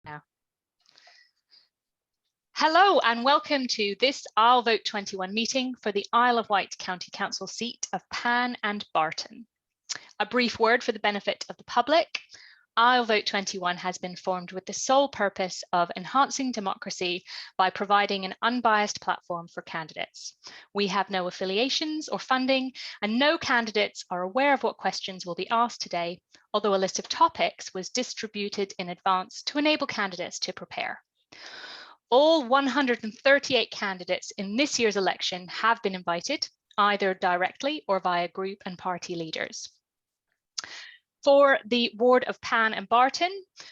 now. Hello and welcome to this IsleVote21 meeting for the Isle of Wight County Council seat of Pan and Barton. A brief word for the benefit of the public. IsleVote21 has been formed with the sole purpose of enhancing democracy by providing an unbiased platform for candidates. We have no affiliations or funding, and no candidates are aware of what questions will be asked today, although a list of topics was distributed in advance to enable candidates to prepare. All 138 candidates in this year's election have been invited, either directly or via group and party leaders. For the ward of Pan and Barton,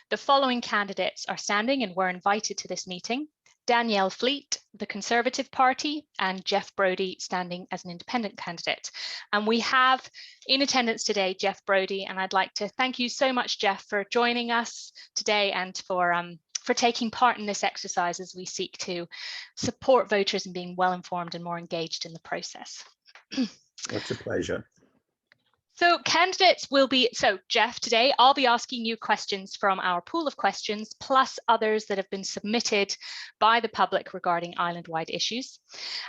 the following candidates are standing and were invited to this meeting: Danielle Fleet, the Conservative Party, and Geoff Brodie standing as an independent candidate. And we have in attendance today Geoff Brodie, and I'd like to thank you so much, Geoff, for joining us today and for taking part in this exercise as we seek to support voters in being well informed and more engaged in the process. That's a pleasure. So candidates will be, Geoff, today I'll be asking you questions from our pool of questions, plus others that have been submitted by the public regarding island-wide issues.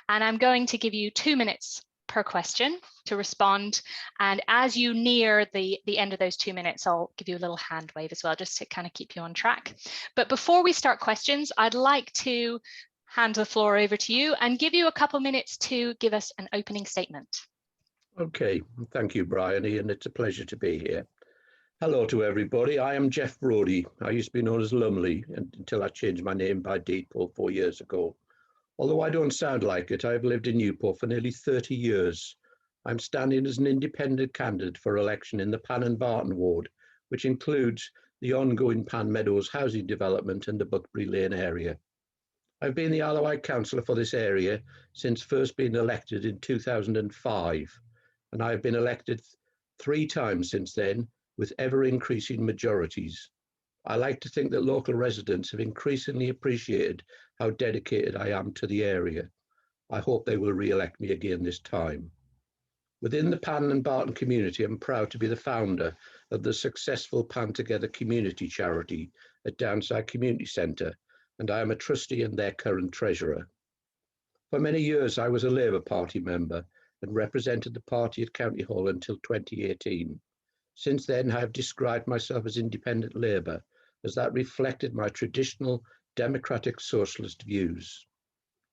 And I'm going to give you 2 minutes per question to respond. And as you near the end of those 2 minutes, I'll give you a little hand wave as well, just to kind of keep you on track. But before we start questions, I'd like to hand the floor over to you and give you a couple minutes to give us an opening statement. Okay, thank you, Brodie, and it's a pleasure to be here. Hello to everybody. I am Geoff Brodie. I used to be known as Lumley until I changed my name by deed poll 4 years ago. Although I don't sound like it, I've lived in Newport for nearly 30 years. I'm standing as an independent candidate for election in the Pan and Barton ward, which includes the ongoing Pan Meadows housing development and the Buckbury Lane area. I've been the Isle of Wight councillor for this area since first being elected in 2005, and I've been elected 3 times since then with ever-increasing majorities. I like to think that local residents have increasingly appreciated how dedicated I am to the area. I hope they will re-elect me again this time. Within the Pan and Barton community, I'm proud to be the founder of the successful Pan Together community charity at Downside Community Centre, and I am a trustee and their current treasurer. For many years, I was a Labour Party member and represented the party at County Hall until 2018. Since then, I have described myself as independent Labour, as that reflected my traditional democratic socialist views.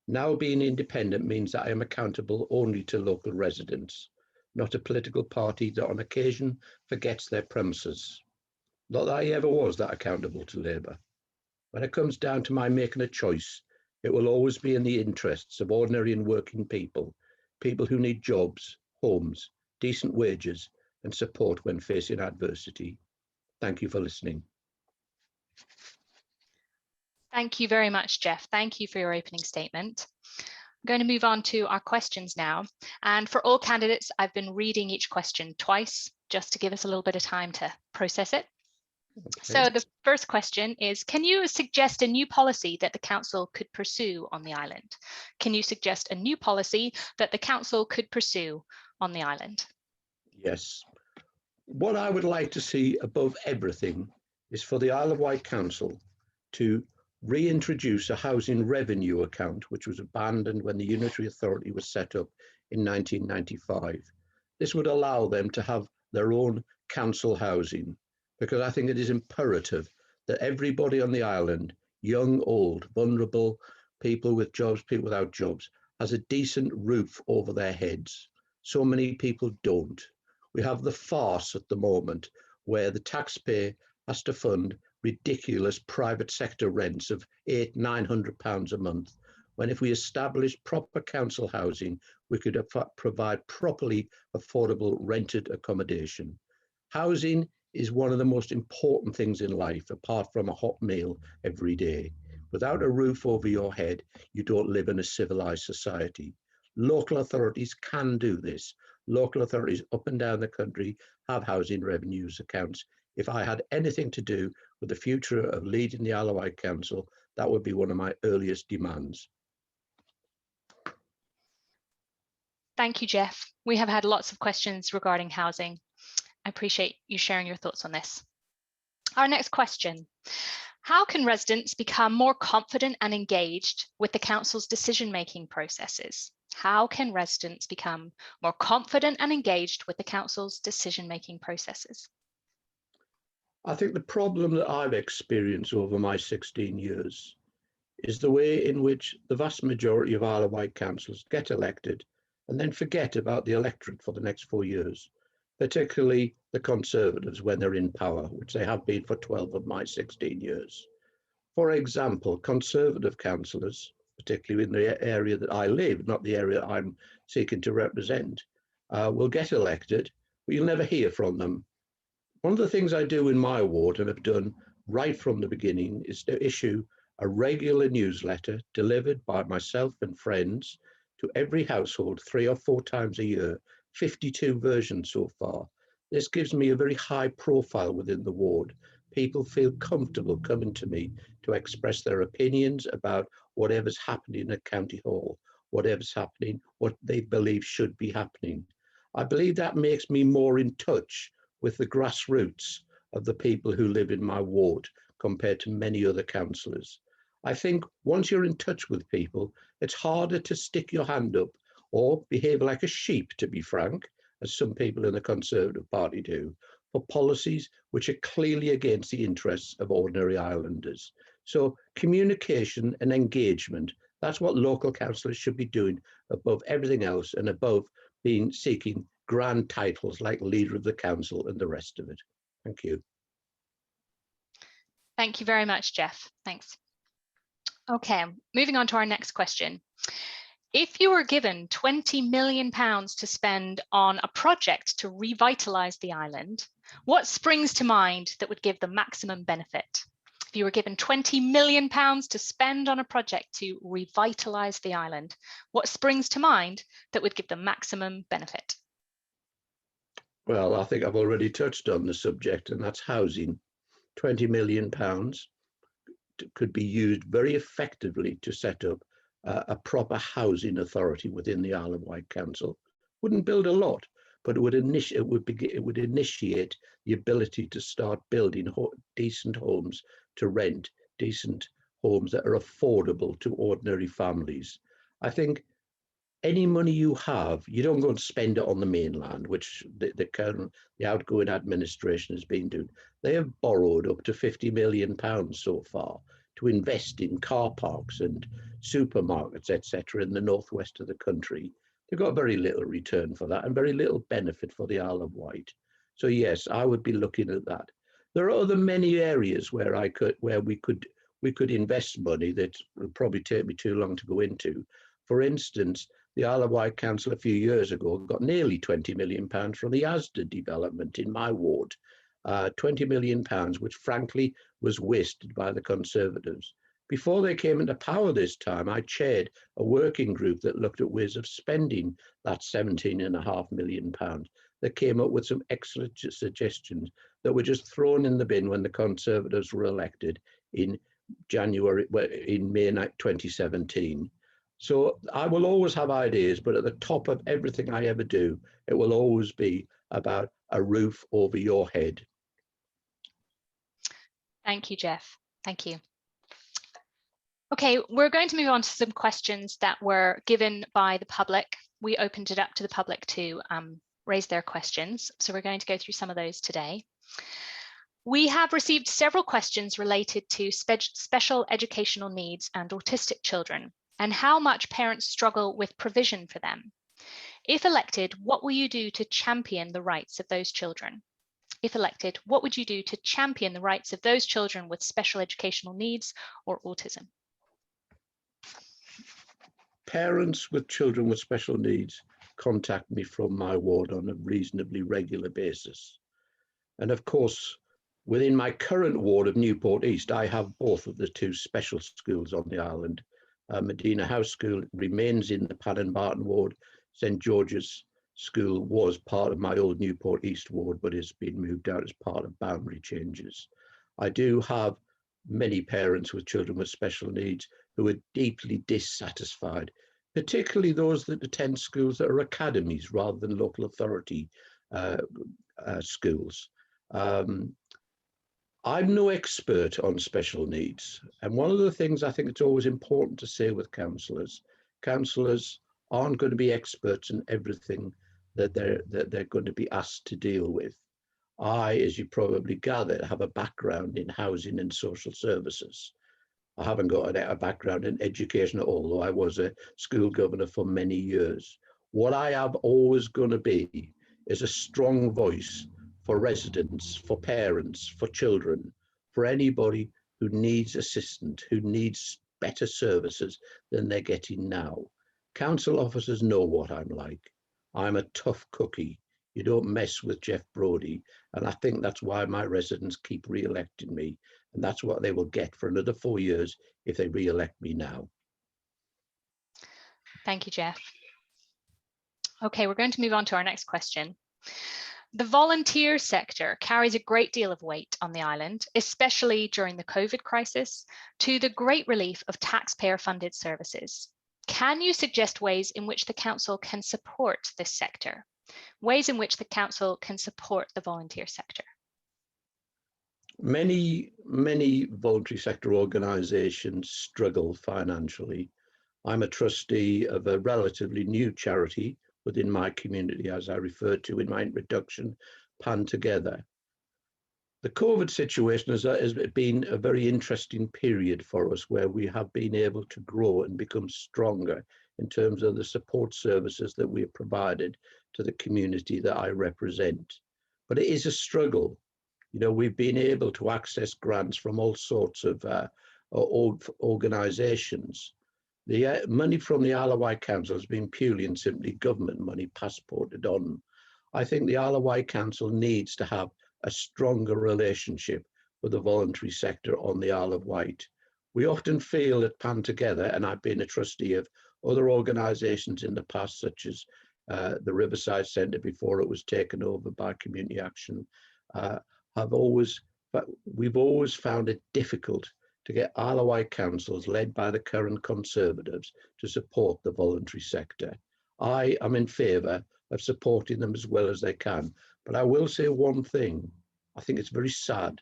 Now being independent means that I am accountable only to local residents, not a political party that on occasion forgets their premises. Not that I ever was that accountable to Labour. When it comes down to my making a choice, it will always be in the interests of ordinary and working people, people who need jobs, homes, decent wages, and support when facing adversity. Thank you for listening. Thank you very much, Geoff. Thank you for your opening statement. I'm going to move on to our questions now. And for all candidates, I've been reading each question twice, just to give us a little bit of time to process it. Okay. So the first question is, can you suggest a new policy that the council could pursue on the island? Can you suggest a new policy that the council could pursue on the island? Yes. What I would like to see above everything is for the Isle of Wight Council to reintroduce a housing revenue account, which was abandoned when the Unitary Authority was set up in 1995. This would allow them to have their own council housing, because I think it is imperative that everybody on the island, young, old, vulnerable, people with jobs, people without jobs, has a decent roof over their heads. So many people don't. We have the farce at the moment where the taxpayer has to fund ridiculous private sector rents of £800–900 a month, when if we establish proper council housing, we could provide properly affordable rented accommodation. Housing is one of the most important things in life, apart from a hot meal every day. Without a roof over your head, you don't live in a civilized society. Local authorities can do this. Local authorities up and down the country have housing revenues accounts. If I had anything to do with the future of leading the Isle of Wight Council, that would be one of my earliest demands. Thank you, Geoff. We have had lots of questions regarding housing. I appreciate you sharing your thoughts on this. Our next question. How can residents become more confident and engaged with the council's decision-making processes? How can residents become more confident and engaged with the council's decision-making processes? I think the problem that I've experienced over my 16 years is the way in which the vast majority of Isle of Wight councillors get elected and then forget about the electorate for the next 4 years, particularly the Conservatives when they're in power, which they have been for 12 of my 16 years. For example, Conservative councillors, particularly in the area that I live, not the area I'm seeking to represent, will get elected, but you'll never hear from them. One of the things I do in my ward and have done right from the beginning is to issue a regular newsletter delivered by myself and friends to every household 3 or 4 times a year, 52 versions so far. This gives me a very high profile within the ward. People feel comfortable coming to me to express their opinions about whatever's happening at County Hall, whatever's happening, what they believe should be happening. I believe that makes me more in touch with the grassroots of the people who live in my ward compared to many other councillors. I think once you're in touch with people, it's harder to stick your hand up or behave like a sheep, to be frank, as some people in the Conservative Party do, for policies which are clearly against the interests of ordinary islanders. So communication and engagement, that's what local councillors should be doing above everything else and above seeking grand titles like leader of the council and the rest of it. Thank you. Thank you very much, Geoff. Thanks. Okay, moving on to our next question. If you were given £20 million to spend on a project to revitalise the island, what springs to mind that would give the maximum benefit? If you were given £20 million to spend on a project to revitalise the island, what springs to mind that would give the maximum benefit? Well, I think I've already touched on the subject, and that's housing. £20 million could be used very effectively to set up a proper housing authority within the Isle of Wight Council. Wouldn't build a lot, but it would initiate the ability to start building decent homes to rent, decent homes that are affordable to ordinary families. I think any money you have, you don't go and spend it on the mainland, which the outgoing administration has been doing. They have borrowed up to £50 million so far to invest in car parks and supermarkets, etc., in the northwest of the country. They've got very little return for that and very little benefit for the Isle of Wight. So yes, I would be looking at that. There are other many areas where we could invest money that would probably take me too long to go into. For instance, the Isle of Wight Council a few years ago got nearly £20 million from the Asda development in my ward. £20 million, which frankly was wasted by the Conservatives. Before they came into power this time, I chaired a working group that looked at ways of spending that £17.5 million. That came up with some excellent suggestions that were just thrown in the bin when the Conservatives were elected in May 2017. So I will always have ideas, but at the top of everything I ever do, it will always be about a roof over your head. Thank you, Geoff. Thank you. Okay, we're going to move on to some questions that were given by the public. We opened it up to the public to raise their questions, so we're going to go through some of those today. We have received several questions related to special educational needs and autistic children, and how much parents struggle with provision for them. If elected, what will you do to champion the rights of those children? If elected, what would you do to champion the rights of those children with special educational needs or autism? Parents with children with special needs contact me from my ward on a reasonably regular basis. And of course, within my current ward of Newport East, I have both of the 2 special schools on the island. Medina House School remains in the Pan Barton ward. St George's School was part of my old Newport East ward, but has been moved out as part of boundary changes. I do have many parents with children with special needs who are deeply dissatisfied, particularly those that attend schools that are academies rather than local authority schools. I'm no expert on special needs. And one of the things I think it's always important to say with councillors aren't going to be experts in everything that they're going to be asked to deal with. I, as you probably gather, have a background in housing and social services. I haven't got a background in education at all, though I was a school governor for many years. What I am always going to be is a strong voice for residents, for parents, for children, for anybody who needs assistance, who needs better services than they're getting now. Council officers know what I'm like. I'm a tough cookie. You don't mess with Geoff Brodie. And I think that's why my residents keep re-electing me. And that's what they will get for another 4 years if they re-elect me now. Thank you, Geoff. Okay, we're going to move on to our next question. The volunteer sector carries a great deal of weight on the island, especially during the COVID crisis, to the great relief of taxpayer-funded services. Can you suggest ways in which the council can support this sector? Ways in which the council can support the volunteer sector? Many voluntary sector organisations struggle financially. I'm a trustee of a relatively new charity within my community, as I referred to in my introduction, Pan Together. The COVID situation has been a very interesting period for us, where we have been able to grow and become stronger in terms of the support services that we have provided to the community that I represent. But it is a struggle. You know, we've been able to access grants from all sorts of organisations. The money from the Isle of Wight Council has been purely and simply government money passported on. I think the Isle of Wight Council needs to have a stronger relationship with the voluntary sector on the Isle of Wight. We often feel at Pan Together, and I've been a trustee of other organisations in the past, such as the Riverside Centre before it was taken over by Community Action, we've always found it difficult to get Isle of Wight councils led by the current Conservatives to support the voluntary sector. I am in favour of supporting them as well as they can, but I will say one thing. I think it's very sad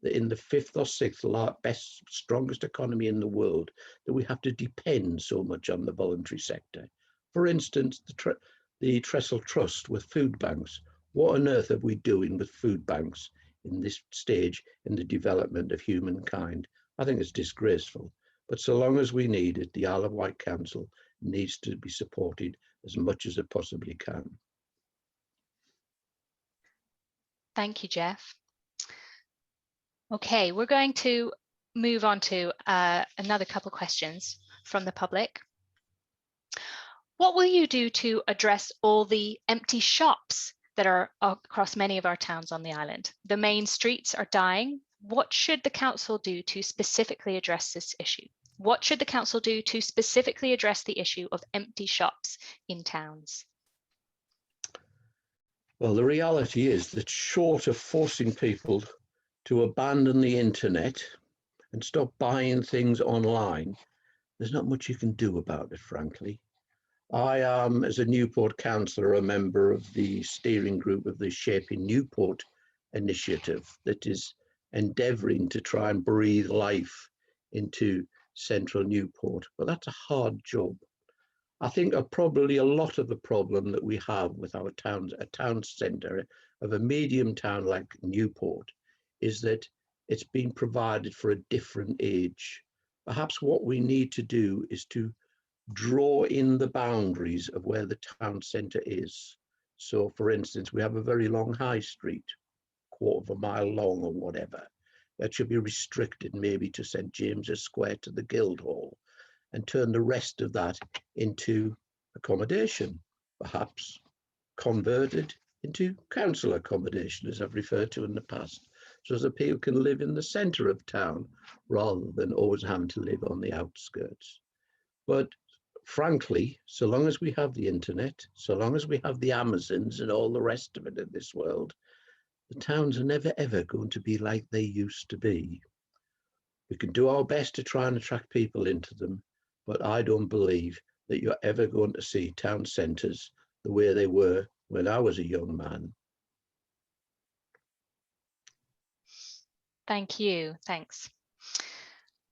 that in the 5th or 6th best, strongest economy in the world, that we have to depend so much on the voluntary sector. For instance, the Trestle Trust with food banks. What on earth are we doing with food banks in this stage in the development of humankind? I think it's disgraceful. But so long as we need it, the Isle of Wight Council needs to be supported as much as it possibly can. Thank you, Geoff. Okay, we're going to move on to another couple questions from the public. What will you do to address all the empty shops that are across many of our towns on the island? The main streets are dying. What should the council do to specifically address this issue? What should the council do to specifically address the issue of empty shops in towns? Well, the reality is that short of forcing people to abandon the internet and stop buying things online, there's not much you can do about it, frankly. I am, as a Newport councillor, a member of the steering group of the Shaping Newport initiative that is endeavouring to try and breathe life into central Newport. But that's a hard job. I think probably a lot of the problem that we have with our towns, a town centre of a medium town like Newport, is that it's been provided for a different age. Perhaps what we need to do is to draw in the boundaries of where the town centre is. So, for instance, we have a very long high street, quarter of a mile long or whatever. That should be restricted maybe to St James's Square to the Guildhall, and turn the rest of that into accommodation, perhaps converted into council accommodation, as I've referred to in the past, so that people can live in the centre of town rather than always having to live on the outskirts. But frankly, so long as we have the internet, so long as we have the Amazons and all the rest of it in this world, the towns are never ever going to be like they used to be. We can do our best to try and attract people into them, but I don't believe that you're ever going to see town centres the way they were when I was a young man. Thank you. Thanks.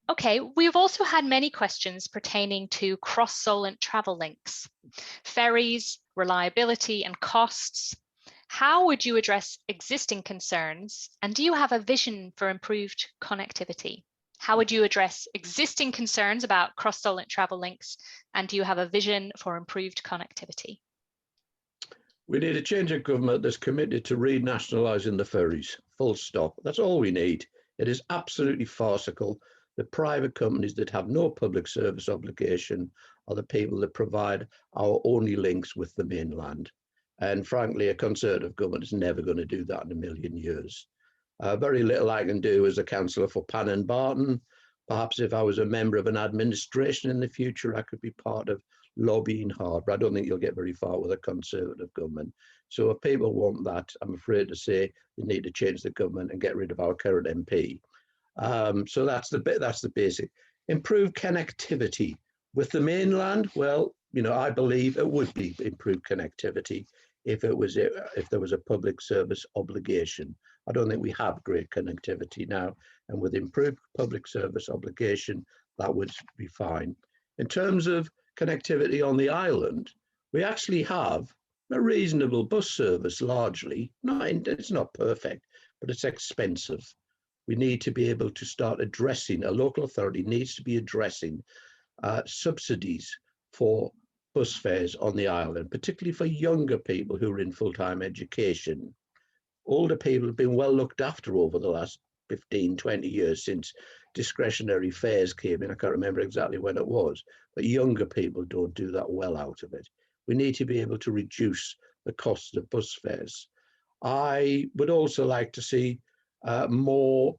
Okay, we've also had many questions pertaining to cross-Solent travel links, ferries, reliability and costs. How would you address existing concerns? And do you have a vision for improved connectivity? How would you address existing concerns about cross-Solent travel links? And do you have a vision for improved connectivity? We need a change of government that's committed to renationalising the ferries, full stop. That's all we need. It is absolutely farcical. The private companies that have no public service obligation are the people that provide our only links with the mainland. And frankly, a Conservative government is never going to do that in a million years. Very little I can do as a councillor for Pan Barton. Perhaps if I was a member of an administration in the future, I could be part of lobbying hard, but I don't think you'll get very far with a Conservative government. So if people want that, I'm afraid to say they need to change the government and get rid of our current MP. So that's the basic. Improved connectivity with the mainland. Well, you know, I believe it would be improved connectivity if there was a public service obligation. I don't think we have great connectivity now, and with improved public service obligation, that would be fine. In terms of connectivity on the island, we actually have a reasonable bus service largely. It's not perfect, but it's expensive. We need to be able to start addressing, a local authority needs to be addressing subsidies for bus fares on the island, particularly for younger people who are in full-time education. Older people have been well looked after over the last 15, 20 years since discretionary fares came in. I can't remember exactly when it was, but younger people don't do that well out of it. We need to be able to reduce the cost of bus fares. I would also like to see more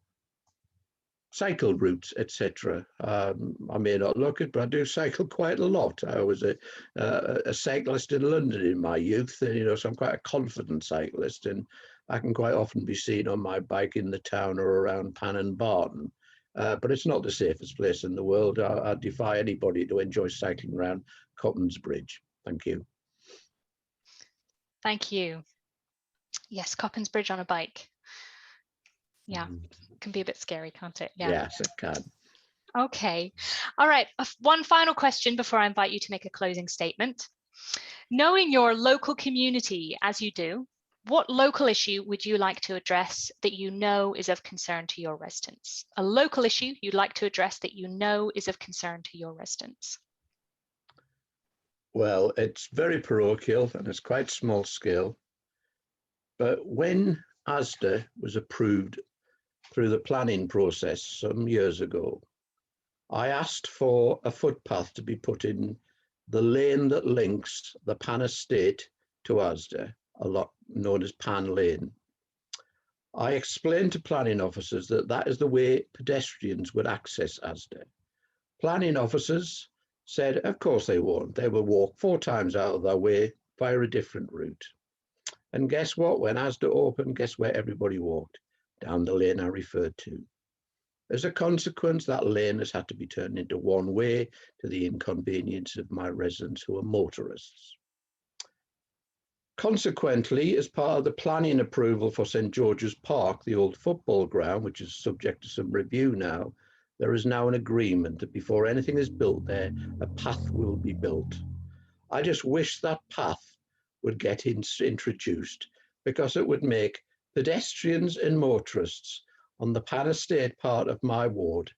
cycle routes, etc. I may not look it, but I do cycle quite a lot. I was a cyclist in London in my youth, and, you know, so I'm quite a confident cyclist, and I can quite often be seen on my bike in the town or around Pan Barton. But it's not the safest place in the world. I defy anybody to enjoy cycling around Cotton's Bridge. Thank you. Thank you. Yes, Coppins Bridge on a bike. Yeah, it can be a bit scary, can't it? Yeah. Yes, it can. Okay. All right. One final question before I invite you to make a closing statement. Knowing your local community as you do, what local issue would you like to address that you know is of concern to your residents? A local issue you'd like to address that you know is of concern to your residents? Well, it's very parochial and it's quite small scale. But when ASDA was approved through the planning process some years ago, I asked for a footpath to be put in the lane that links the Pan estate to ASDA, a lot known as Pan Lane. I explained to planning officers that that is the way pedestrians would access ASDA. Planning officers said, of course they won't. They will walk 4 times out of their way via a different route. And guess what? When ASDA opened, guess where everybody walked? Down the lane I referred to. As a consequence, that lane has had to be turned into one way to the inconvenience of my residents who are motorists. Consequently, as part of the planning approval for St George's Park, the old football ground, which is subject to some review now, there is now an agreement that before anything is built there, a path will be built. I just wish that path would get introduced, because it would make pedestrians and motorists on the Pan Estate part of my ward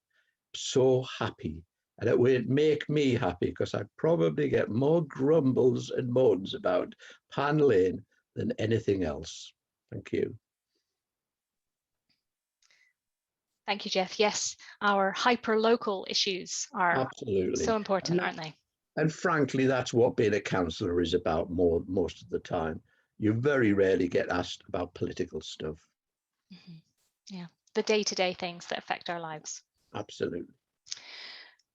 so happy. And it would make me happy, because I'd probably get more grumbles and moans about Pan Lane than anything else. Thank you. Thank you, Geoff. Yes, our hyper-local issues are absolutely so important, aren't they? And frankly, that's what being a councillor is about most of the time. You very rarely get asked about political stuff. Mm-hmm. Yeah, the day-to-day things that affect our lives. Absolutely.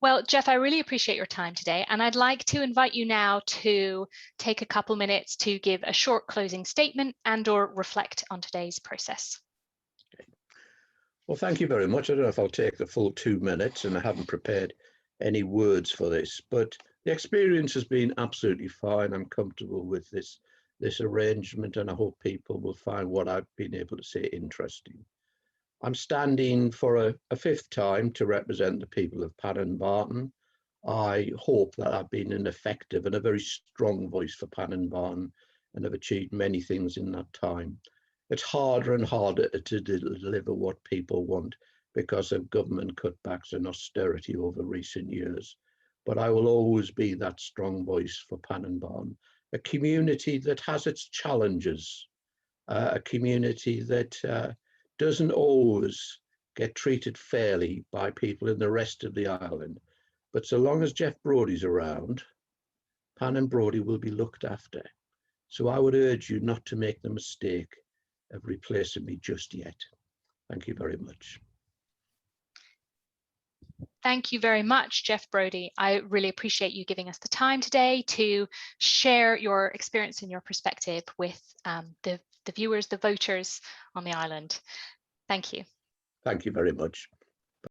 Well, Geoff, I really appreciate your time today, and I'd like to invite you now to take a couple minutes to give a short closing statement and/or reflect on today's process. Okay. Well, thank you very much. I don't know if I'll take the full 2 minutes, and I haven't prepared any words for this, but the experience has been absolutely fine. I'm comfortable with this arrangement, and I hope people will find what I've been able to say interesting. I'm standing for a fifth time to represent the people of Pan Barton. I hope that I've been an effective and a very strong voice for Pan Barton and have achieved many things in that time. It's harder and harder to deliver what people want because of government cutbacks and austerity over recent years. But I will always be that strong voice for Pan Barton, a community that has its challenges, a community that doesn't always get treated fairly by people in the rest of the island. But so long as Geoff Brodie's around, Pan and Brodie will be looked after. So I would urge you not to make the mistake of replacing me just yet. Thank you very much. Thank you very much, Geoff Brodie. I really appreciate you giving us the time today to share your experience and your perspective with the viewers, the voters on the island. Thank you. Thank you very much.